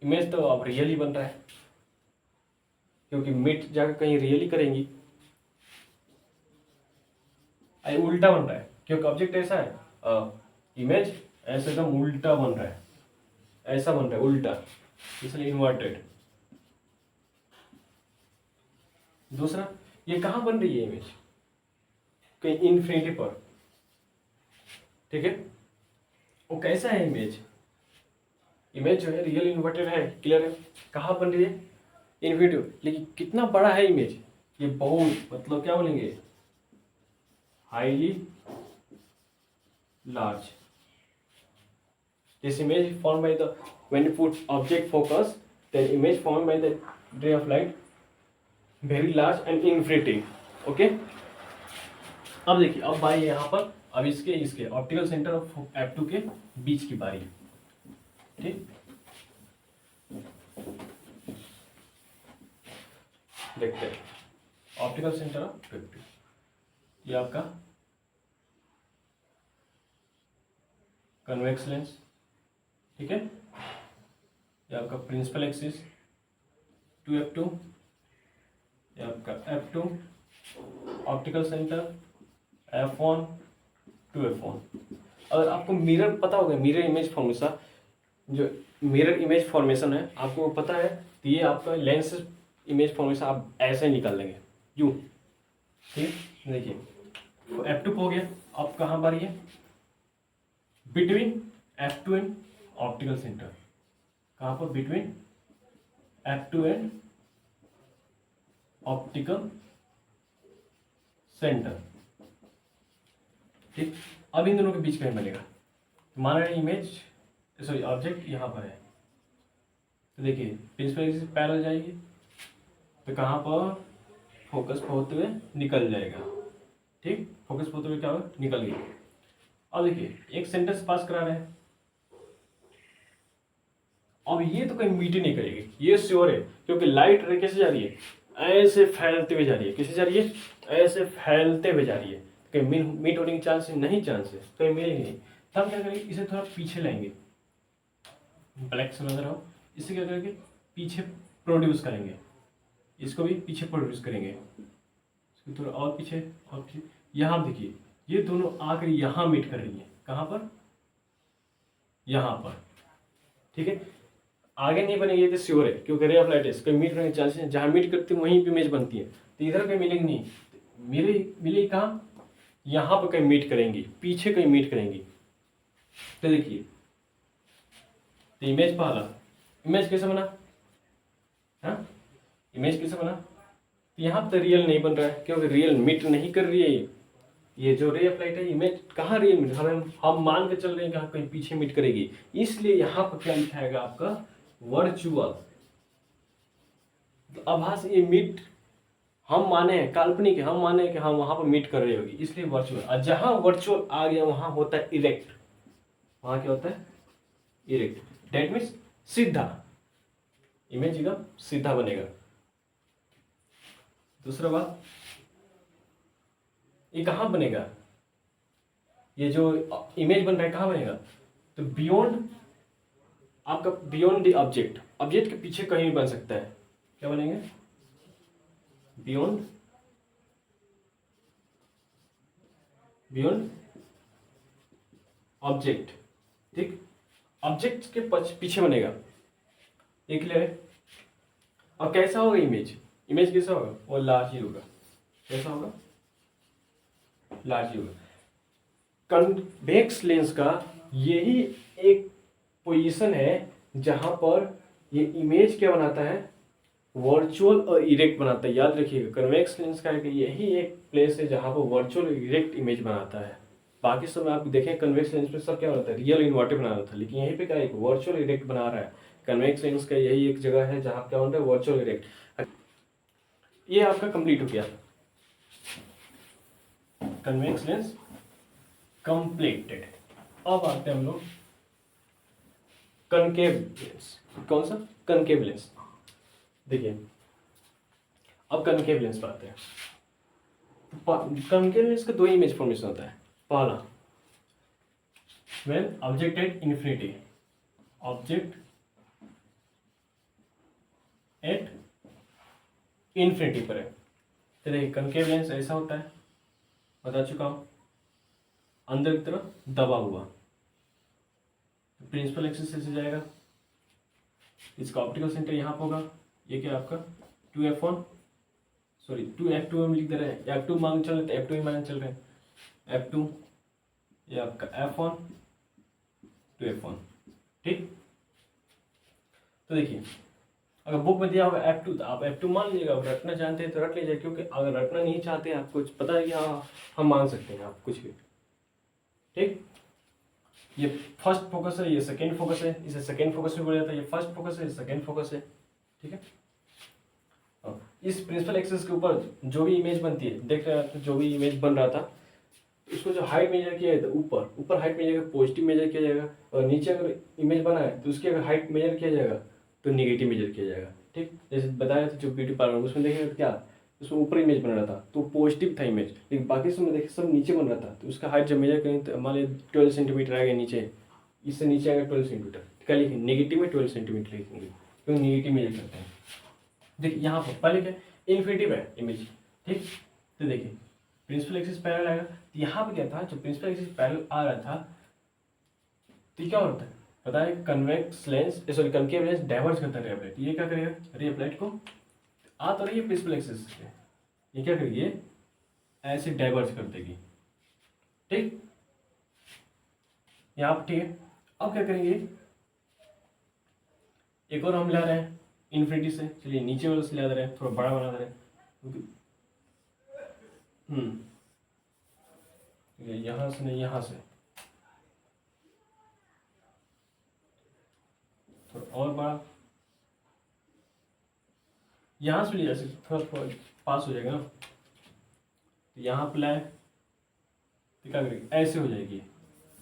इमेज तो अब रियल ही बन रहा है, क्योंकि मीट जाकर कहीं रियल ही करेंगी। उल्टा बन रहा है क्योंकि ऑब्जेक्ट ऐसा है, इमेज ऐसे एकदम उल्टा बन रहा है, ऐसा बन रहा है उल्टा, इसलिए इन्वर्टेड। दूसरा ये कहाँ बन रही है इमेज, कहीं इन्फिनिटी पर, ठीक है। वो कैसा है इमेज, इमेज जो है रियल इन्वर्टेड है, क्लियर है। कहाँ बन रही है, इन्फिनिटी, लेकिन कितना बड़ा है इमेज, ये बहुत मतलब क्या बोलेंगे, highly large. This image formed by the when you put object focus, the image formed by the ray of light very large and infiltrating, okay। अब देखिए अब बारी यहाँ पर, अब इसके ऑप्टिकल सेंटर ऑफ F2 के बीच की बारी, ठीक। देखते हैं ऑप्टिकल सेंटर ऑफ F2, ये आपका कन्वेक्स लेंस, ठीक है। ये आपका प्रिंसिपल एक्सिस 2F2, ये आपका F2, optical centre F1 2F1। अगर आपको मिरर पता होगा, मिरर इमेज फॉर्मेशन, जो मिरर इमेज फॉर्मेशन है आपको पता है, तो ये आपका लेंस इमेज फॉर्मेशन आप ऐसे निकाल लेंगे यूँ, ठीक। देखिए तो F2 हो गया, अब कहाँ बारी है, between F2 and optical centre, कहाँ पर, between F2 and optical centre, ठीक। अब इन दोनों के बीच कहीं बनेगा, हमारा इमेज सॉरी ऑब्जेक्ट यहाँ पर है, तो देखिए प्रिंसिपल एक्सिस पैरेलल जाएगी तो कहाँ पर फोकस होते हुए निकल जाएगा। ठीक, फोकस होते हुए क्या होगा, निकल गई। अब देखिए एक सेंटेंस पास करा रहे हैं, अब ये तो कहीं मीट ही नहीं करेगी, ये श्योर है, क्योंकि लाइट रे कैसे जा रही है, ऐसे फैलते हुए जा रही है। कैसे जा रही है, ऐसे फैलते हुए जा रही है। कहीं मीट होने की चांस है, नहीं चांस है, कहीं मिलेगी नहीं। तब क्या करेंगे, इसे थोड़ा पीछे लाएंगे, ब्लैक से नजर आओ, इसे क्या करेंगे, पीछे प्रोड्यूस करेंगे, इसको भी पीछे प्रोड्यूस करेंगे, इसको थोड़ा और पीछे और पीछे। यहाँ देखिए ये दोनों आकर यहाँ मीट कर रही है, कहाँ पर, यहाँ पर। ठीक है, आगे नहीं बनेगी ये तो श्योर है, क्योंकि रे ऑफ लाइट है, कहीं मीट होने के चांसेस हैं, जहाँ मीट करती है वहीं पे इमेज बनती है, तो इधर कहीं मिलेगी नहीं, मिलेगी कहाँ, यहाँ पर कहीं मीट करेंगी, पीछे कहीं मीट करेंगी। तो देखिए तो इमेज पहला, इमेज कैसे बना, हाँ इमेज कैसे बना, तो यहाँ तो रियल नहीं बन रहा है, क्योंकि रियल मीट नहीं कर रही है। ये जो रे ऑफ लाइट है, इमेज कहाँ रियल मीट, हम मान के चल रहे हैं कि कहीं पीछे मीट करेगी, इसलिए यहाँ पर क्या लिखाएगा आपका, वर्चुअल। तो आभास ये मीट हम माने हैं, काल्पनिक है, हम माने हैं कि हम वहां पर मीट कर रही होगी, इसलिए वर्चुअल। और जहां वर्चुअल आ गया वहां होता है इरेक्ट, वहां क्या होता है, इरेक्ट। डेट मीन्स सीधा, इमेज एकदम सीधा बनेगा। दूसरा बात, ये कहां बनेगा, ये जो इमेज बन रहा है कहां बनेगा, तो बियॉन्ड आपका, बियॉन्ड द ऑब्जेक्ट, ऑब्जेक्ट के पीछे कहीं भी बन सकता है। क्या बनेंगे, बियॉन्ड, बियॉन्ड ऑब्जेक्ट। ठीक, ऑब्जेक्ट के पीछे बनेगा, ये क्लियर है। अब कैसा होगा इमेज, इमेज कैसा होगा, वो लार्ज ही होगा। कैसा होगा, लार्ज ही होगा। कन्वेक्स लेंस का यही एक पोजीशन है जहां पर ये इमेज क्या बनाता है, वर्चुअल और इरेक्ट बनाता है। याद रखिएगा कन्वेक्स लेंस का यही एक प्लेस है जहां पर वर्चुअल और इरेक्ट इमेज बनाता है। बाकी सब में आप देखें कन्वेक्स लेंस में सब क्या बनाता है, रियल इन्वर्टेड बना रहा था, लेकिन यहीं पे क्या एक वर्चुअल इरेक्ट बना रहा है। कन्वेक्स लेंस का यही एक जगह है जहां क्या होता है, वर्चुअल इरेक्ट। ये आपका कंप्लीट हो गया, कन्वेक्स लेंस कंप्लीटेड। अब आते हैं हम लोग कनकेव लेंस। कौन सा, कनकेव लेंस। देखिए अब कनकेव लेंस पर आते हैं। कनकेव लेंस का दो इमेज फॉर्मेशन होता है। पहला, when object at infinity, object at infinity पर है, तो देखिए कनकेव लेंस ऐसा होता है, बता चुका हूं, अंदर की तरफ दबा हुआ, प्रिंसिपल एक्सिस से जाएगा, इसका ऑप्टिकल सेंटर यहाँ पर होगा। ये क्या आपका 2f1 सॉरी 2f2 हम लिख दे रहे हैं, f2 मान चल रहे, f2 ही मान चल रहे हैं, f2 ये आपका f1 2f1। ठीक, तो देखिए अगर बुक में दिया होगा f2 तो आप f2 मान लीजिएगा, अगर रटना चाहते हैं तो रट लीजिए, क्योंकि अगर रटना नहीं चाहते हैं, आपको पता है कि हाँ हम मान सकते हैं आप कुछ भी। ठीक, ये फर्स्ट फोकस है, ये सेकेंड फोकस है, इसे सेकेंड फोकस में बोला जाता है, ये फर्स्ट फोकस है, सेकेंड फोकस है। ठीक है, इस प्रिंसिपल एक्सिस के ऊपर जो भी इमेज बनती है, देख रहे हैं जो भी इमेज बन रहा था, उसको जो हाइट मेजर किया है, ऊपर ऊपर हाइट मेजर पॉजिटिव मेजर किया जाएगा, और नीचे अगर इमेज बना है तो उसकी अगर हाइट मेजर किया जाएगा तो निगेटिव मेजर किया जाएगा। ठीक, जैसे बताया था जो ब्यूटी पार्लर उसमें देखेगा क्या, उसमें ऊपर इमेज बन रहा था तो पॉजिटिव था इमेज, लेकिन बाकी सब में देखिए सब नीचे बन रहा था, तो उसका हाइट जब मेजर करेंगे तो मान लीजिए 12 सेंटीमीटर आएगा नीचे, इससे नीचे आएगा 12 सेंटीमीटर, क्या लिखेंगे, नेगेटिव में 12 सेंटीमीटर लिखेंगे, क्योंकि निगेटिव मेजर करते हैं। देखिए यहाँ पर पहले क्या इन्फिनिटिव है इमेज। ठीक, तो देखिए प्रिंसिपल एक्सिस पैरेलल आएगा, तो यहाँ पे क्या था, जब प्रिंसिपल एक्सिस पैरेलल आ रहा था तो क्या होता है पता है, convex lens sorry concave lens diverge करता है रे ऑफ लाइट। ये क्या करेगा, रे ऑफ लाइट को आ तो रही है प्रिंसिपल एक्सिस से, ये क्या करेगी, ये ऐसे डाइवर्ज कर देगी। ठीक, यहाँ पर ठीक है। अब क्या करेंगे, एक और हम ला रहे हैं इन्फिनिटी से, चलिए नीचे वाले से ला दे रहे हैं, थोड़ा बड़ा बना दे रहे हैं, यहाँ से नहीं, यहाँ से और बड़ा यहाँ से ले जा सकते, थोड़ा पास हो जाएगा ना, तो यहाँ पे लाए तो क्या करेगी, ऐसे हो जाएगी,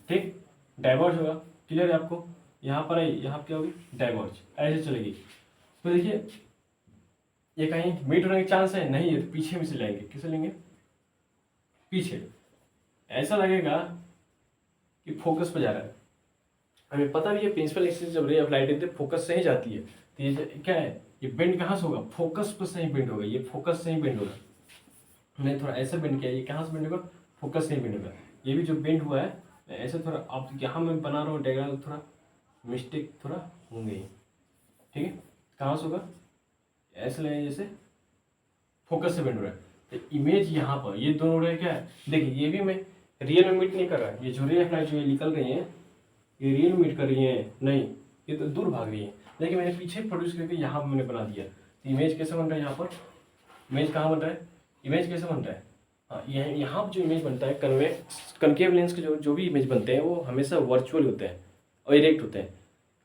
ठीक, डाइवर्ज होगा, क्लियर है आपको। यहाँ पर आई, यहाँ पे क्या होगी, डाइवर्ज, ऐसे चलेगी। तो देखिए ये कहीं मीट होने के चांस है नहीं है, तो पीछे में से लेंगे, किसे लेंगे, पीछे। ऐसा लगेगा कि फोकस पे जा रहा है, हमें पता भी है प्रिंसिपल एक्सिस जब रे ऑफ लाइट है तो फोकस से ही जाती है, तो ये क्या है, ये बेंड कहाँ से होगा, फोकस पर से ही बेंड होगा, ये फोकस से ही बेंड होगा। मैंने थोड़ा ऐसा बेंड किया, ये कहाँ से बेंड होगा, फोकस से ही बेंड होगा। ये भी जो बेंड हुआ है ऐसे थोड़ा, आप यहाँ मैं बना रहा हूँ डायग्राम, थोड़ा मिस्टेक थोड़ा होंगे, ठीक है। कहाँ से होगा, ऐसे लगे जैसे फोकस से बेंड हो रहा है, तो इमेज यहाँ पर ये दोनों रे क्या है, देखिए ये भी मैं रियल में मीट नहीं कर रहा है, ये जो रे ऑफ लाइट जो ये निकल रही है ये रियल मीट कर रही है नहीं, ये तो दूर भाग रही है। देखिए मैंने पीछे प्रोड्यूस करके यहाँ पर मैंने बना दिया, तो इमेज कैसे बन रहा है, यहाँ पर इमेज कहाँ बन रहा है, इमेज कैसे बन रहा है, हाँ यहाँ जो इमेज बनता है कनकेव लेंस के जो भी इमेज बनते हैं वो हमेशा वर्चुअल होते हैं और इरेक्ट होते हैं,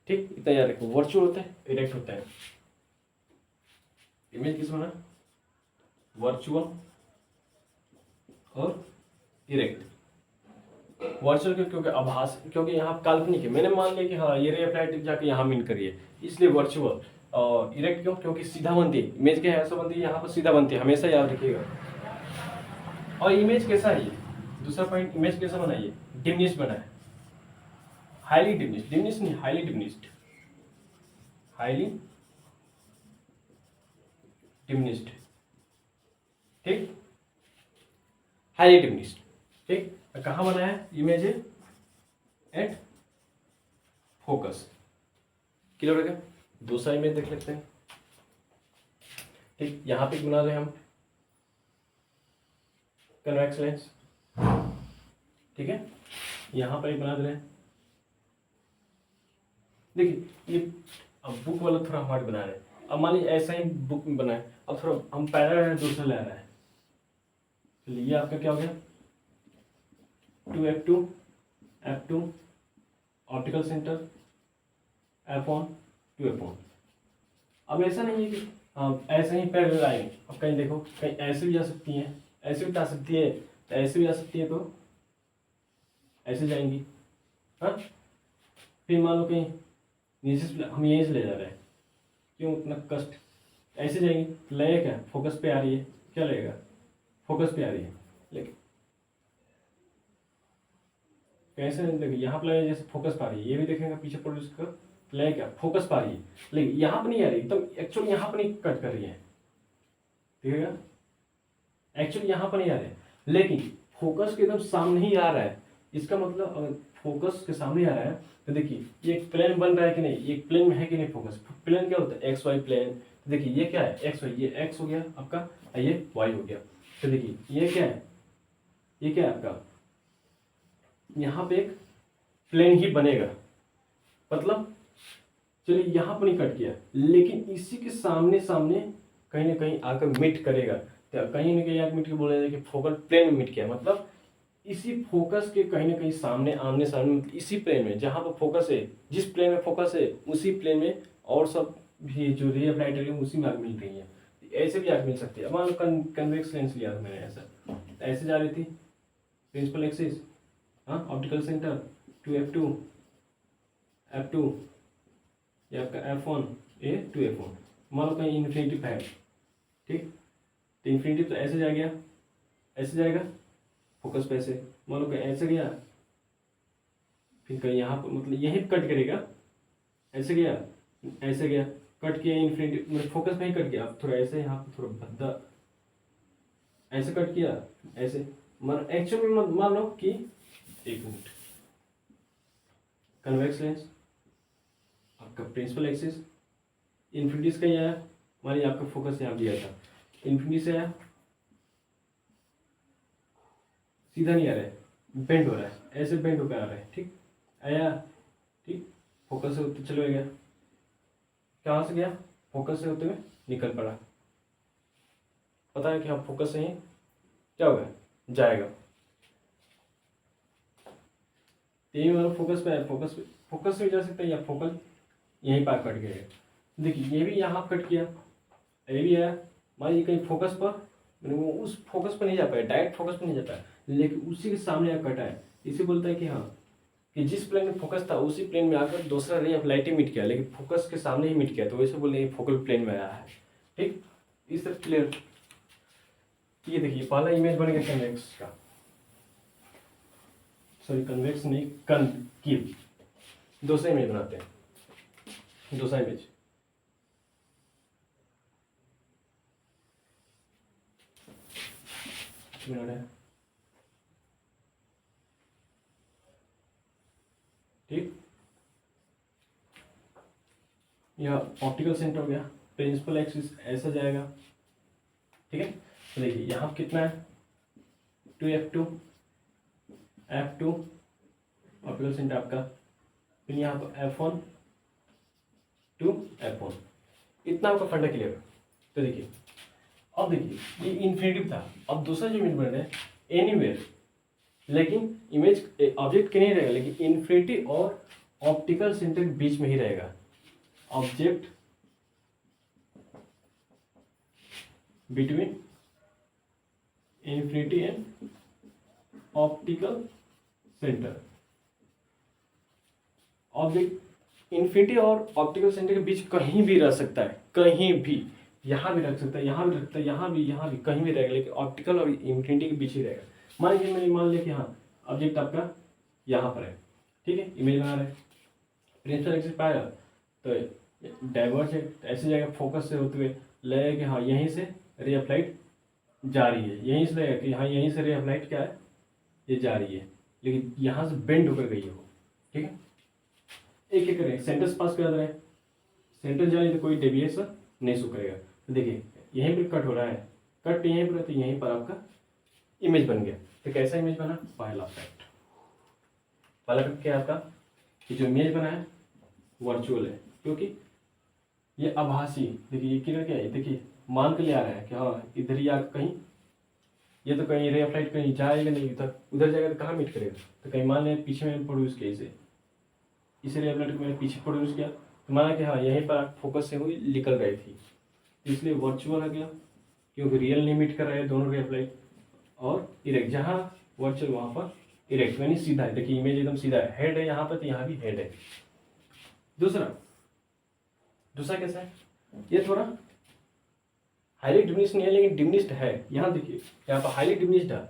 ठीक, इतना याद रखो, वर्चुअल होते हैं इरेक्ट होते हैं। इमेज किस बना, वर्चुअल और इरेक्ट। वर्चुअल क्योंकि आभास, क्योंकि यहाँ काल्पनिक है, मैंने मान लिया कि हाँ ये रे ऑफ लाइट जाके यहाँ मीन करिए, इसलिए वर्चुअल। और इरेक्ट क्यों, क्योंकि सीधा बनती है इमेज, क्या है ऐसा बनती है यहाँ पर सीधा बनती है, हमेशा याद रखिएगा। और इमेज कैसा है ये, दूसरा पॉइंट, इमेज कैसा बना, ये डिमिनिश बना है, हाईली डिमिनिश, डिमिनिश नहीं हाईली डिमिनिश्ड, हाईली डिमिनिश्ड, ठीक, हाईली डिमिनिश्ड, ठीक। कहाँ बना है इमेज है, एट फोकस, क्लियर हो गया। दूसरा इमेज देख लेते हैं, ठीक, यहाँ पे बना रहे हैं हम कन्वेक्स लेंस, ठीक है, यहाँ पर बना दे रहे हैं। देखिए ये अब बुक वाला थोड़ा हार्ड बना रहे हैं, अब मान लीजिए ऐसा ही बुक में बना है, अब थोड़ा हम पैराग्राफ दूसरा ले रहा है, चलिए ये आपका क्या हो गया, 2F2 F2 optical centre F1 2F1। अब ऐसा नहीं है कि ऐसे ही पैरेलल आएंगे, अब कहीं देखो कहीं ऐसे भी जा सकती हैं, ऐसे भी जा सकती है, तो ऐसे भी जा सकती है, तो ऐसे जाएंगी, हाँ। फिर मान लो कहीं नीचे से हम यहीं से ले जा रहे हैं, क्यों उतना कष्ट, ऐसे जाएंगी, लगेगा क्या, फोकस पे आ रही है, क्या लगेगा, फोकस पे आ रही है, लेकिन कैसे देखिए यहाँ पर लगे जैसे फोकस पा रही है, ये भी देखेंगे पीछे प्रोड्यूस कर लगे क्या, फोकस पा रही है, लेकिन यहाँ पर नहीं आ रही, एकदम एक्चुअली यहाँ पर नहीं कट कर रही है, ठीक है, एक्चुअली यहाँ पर नहीं आ रहे, लेकिन फोकस के एकदम सामने ही आ रहा है। इसका मतलब अगर फोकस के सामने आ रहा है तो देखिए ये एक प्लेन बन रहा है कि नहीं, ये एक प्लेन में है कि नहीं, फोकस प्लेन क्या होता है, एक्स वाई प्लेन, तो देखिए ये क्या है, एक्स वाई, ये एक्स हो गया आपका, ये वाई हो गया, तो देखिए ये क्या है, ये क्या है आपका, यहाँ पे एक प्लेन ही बनेगा, मतलब चलिए यहाँ पर नहीं कट किया, लेकिन इसी के सामने सामने कहीं ना कहीं आकर मीट करेगा, तो कहीं ना कहीं आकर मीट के बोले कि फोकल प्लेन में मीट किया, मतलब इसी फोकस के कहीं ना कहीं सामने आमने सामने, मतलब इसी प्लेन में जहाँ पर फोकस है, जिस प्लेन में फोकस है उसी प्लेन में और सब भी जो रे ऑफ लाइट है उसी में आग मिल रही है, ऐसे भी आग मिल सकती है। अब मान लो कन्वेक्स लेंस लिया था मैंने, ऐसा ऐसे जा रही थी प्रिंसिपल एक्सिस, हाँ, ऑप्टिकल सेंटर 2F2 F2 या आपका F1 A 2F1, मान लो कहीं इन्फिनिटी है, ठीक, तो इन्फिनिटी तो ऐसे जा गया, ऐसे जाएगा फोकस पे, ऐसे मान लो कहीं ऐसे गया, फिर कहीं यहाँ पर मतलब यहीं कट करेगा, ऐसे गया, ऐसे गया, कट किया इन्फिनिटी, मतलब फोकस में ही कट गया, अब थोड़ा ऐसे यहाँ पर थोड़ा भद्दा ऐसे कट किया, ऐसे मान एक्चुअल में मान लो कि एक मिनट, कन्वेक्स लेंस आपका प्रिंसिपल एक्सिस, इन्फिनिटी से कहीं आया, मान लीजिए आपका फोकस यहाँ दिया था, इन्फिनिटी से आया, सीधा नहीं आ रहा है, बेंड हो रहा है, ऐसे बेंड होकर आ रहा है, ठीक, आया, ठीक, फोकस से होते चलो गया, कहाँ से गया, फोकस से होते हुए निकल पड़ा, पता है कि हाँ फोकस से ही क्या होगा, जाएगा, यही मतलब फोकस पे है, फोकस से भी जा सकता है या फोकल यहीं पर कट गया। देखिए ये भी यहाँ कट किया, ये भी आया, मान लीजिए कहीं फोकस पर, मैंने वो उस फोकस पर नहीं जा पाया, डायरेक्ट फोकस पर नहीं जा पाया, लेकिन उसी के सामने यहाँ कटा है। इसे बोलता है कि हाँ, कि जिस प्लेन में फोकस था उसी प्लेन में आकर दूसरा रे ऑफ लाइट ही मिट गया, लेकिन फोकस के सामने ही मिट गया, तो वैसे बोले फोकल प्लेन में आया है। ठीक, इस तरह क्लियर। ये देखिए पहला इमेज बन गया कन्वेक्स का, सॉरी कन्वेक्स नहीं, कनकेव। दूसरा इमेज बनाते हैं, दूसरा इमेज। ठीक, यह ऑप्टिकल सेंटर हो गया, प्रिंसिपल एक्सिस ऐसा जाएगा। ठीक है, तो देखिए यहाँ कितना है 2f2 f2 ऑप्टिकल सेंटर आपका, फिर यहाँ पर f1 2 f1, इतना आपका फंडा क्लियर। तो देखिए अब देखिए ये इन्फिनिटिव था, अब दूसरा जो इमेज बन रहा है एनीवेयर, लेकिन इमेज ऑब्जेक्ट के नहीं रहेगा, लेकिन इन्फिनिटी और ऑप्टिकल सेंटर के बीच में ही रहेगा। Object between infinity and optical centre. Object infinity और ऑप्टिकल सेंटर के बीच कहीं भी रह सकता है, कहीं भी, यहाँ भी रख सकता है, यहाँ भी रख सकता है, यहाँ भी कहीं भी रहेगा, लेकिन ऑप्टिकल और इन्फिनिटी के बीच ही रहेगा। मान लीजिए मैंने मान लिया कि हाँ ऑब्जेक्ट आपका यहाँ पर है, ठीक है, इमेज बना रहे हैं, प्रिंसिपल एक्सिस पाएगा तो डाइवर्ज है, ऐसे जाएगा फोकस से होते हुए, लगेगा कि हाँ यहीं से रे ऑफ लाइट जा रही है, यहीं से लगेगा कि हाँ यहीं से रे ऑफ लाइट क्या है, ये जा रही है, लेकिन यहाँ से बेंड होकर गई है वो। ठीक है, एक एक करें, सेंटर से पास करा रहे हैं, सेंटर जा रही तो कोई डेविएशन नहीं शो करेगा। तो देखिए यहीं पर कट हो रहा है, कट यहीं पर, तो यहीं पर आपका इमेज बन गया। तो कैसा इमेज बना, पहला फैक्ट, पहला फैक्ट क्या है आपका, कि जो इमेज बना है वर्चुअल है, क्योंकि ये आभासी, देखिए ये क्लियर क्या है, देखिए मान के ले आ रहा है कि हाँ इधर ही आकर कहीं, ये तो कहीं रे ऑफ लाइट कहीं जाएगा नहीं, उधर उधर जाएगा तो कहाँ मीट करेगा, तो कहीं मान लें पीछे मैंने प्रोड्यूस किया इसे रे ऑफ लाइट को मैंने पीछे प्रोड्यूस किया, तो माना कि हाँ यहीं पर फोकस से हुई निकल गई थी, इसलिए वर्चुअल हो गया, क्योंकि रियल नहीं मीट कर रहे हैं दोनों रे ऑफ लाइट, और इरेक्ट, जहाँ वर्चुअल वहाँ पर इरेक्ट, यानी सीधा है। देखिए इमेज एकदम सीधा है, हेड है यहाँ पर तो यहाँ भी हेड है। दूसरा कैसा है, ये थोड़ा हाईली डिमिनिश्ड नहीं है, लेकिन डिमिनिश्ड है। यहाँ देखिए यहाँ पर हाईली डिमिनिश्ड है,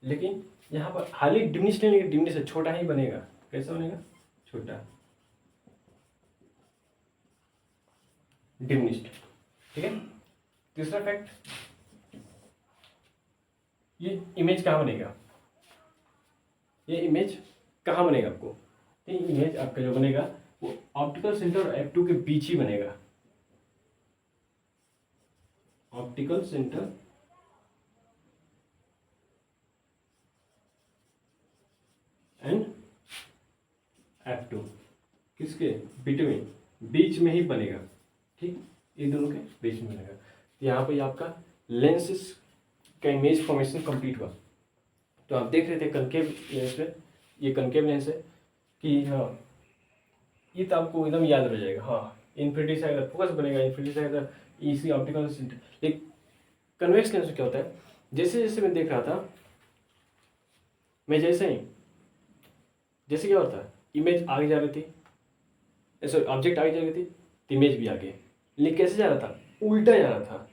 लेकिन यहाँ पर हाईली डिमिनिश्ड नहीं, लेकिन डिमिनिश्ड है, छोटा ही बनेगा। कैसा बनेगा, छोटा डिमिनिश्ड। ठीक है, तीसरा फैक्ट, ये इमेज कहाँ बनेगा, ये इमेज कहाँ बनेगा आपको, ये इमेज आपका जो बनेगा वो ऑप्टिकल सेंटर और F2 के बीच ही बनेगा। ऑप्टिकल सेंटर एंड F2 किसके बिटवीन, बीच में ही बनेगा। ठीक, ये दोनों के बीच में बनेगा। तो यहाँ पे आपका लेंसेस का इमेज फॉर्मेशन कंप्लीट हुआ। तो आप देख रहे थे कनकेव लेंस में, ये कनकेव लेंस है कि हाँ ये तो आपको एकदम याद रह जाएगा। हाँ इन्फिनिटी से अगर फोकस बनेगा, इन्फिनिटी से अगर इसी ऑप्टिकल सेंटर। एक कन्वेक्स लेंस में क्या होता है, जैसे जैसे मैं देख रहा था, मैं जैसे क्या होता है, इमेज आगे जा रही थी, सॉरी ऑब्जेक्ट आगे जा रही थी, तो इमेज भी आगे, लेकिन कैसे जा रहा था, उल्टा जा रहा था,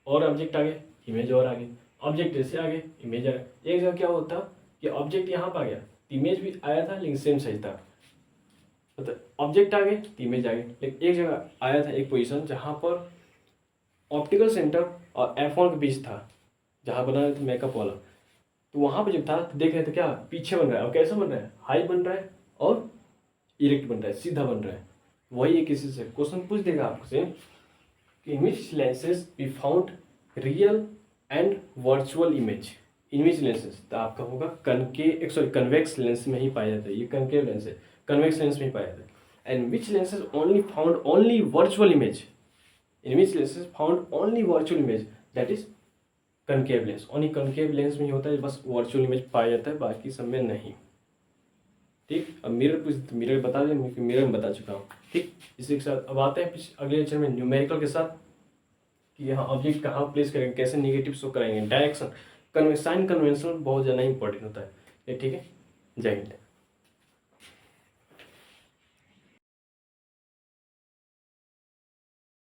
और ऑब्जेक्ट आगे इमेज और आगे, ऑब्जेक्ट जैसे आगे इमेज आगे। एक जगह क्या होता कि ऑब्जेक्ट यहाँ पर आ गया, इमेज भी आया था लेकिन सेम साइज था, मतलब ऑब्जेक्ट आगे इमेज आगे, लेकिन एक जगह आया था एक पोजीशन जहाँ पर ऑप्टिकल सेंटर और F1 के बीच था, जहाँ बना था मेकअप वाला। तो वहाँ पे जब था तो देख रहे थे क्या पीछे बन रहा है, और कैसा बन रहा है, हाई बन रहा है और इरेक्ट बन रहा है, सीधा बन रहा है। वही एक किसी से क्वेश्चन पूछ देगा आपसे कि in which lenses we found real and virtual image, image lenses, तो आपका होगा कन्वेक्स लेंस में ही पाया जाता है। ये कनकेव लेंस है, कन्वेक्स लेंस में ही पाया जाता है। And which lenses only found only virtual image, in which lenses found only virtual image, that is concave lens, only concave lens में ही होता है बस virtual image पाया जाता है, बाकी सब में नहीं। ठीक। अब मिरर पूछ तो मिरर बता दें, मिरर में बता चुका हूँ। ठीक, इसी के साथ अब आते हैं अगले लेक्चर में न्यूमेरिकल के साथ कि यहाँ ऑब्जेक्ट कहाँ प्लेस करेंगे, कैसे निगेटिव शो कराएंगे, डायरेक्शन, साइन कन्वेंशन बहुत ज़्यादा इंपॉर्टेंट होता है। ठीक है, जय हिंद।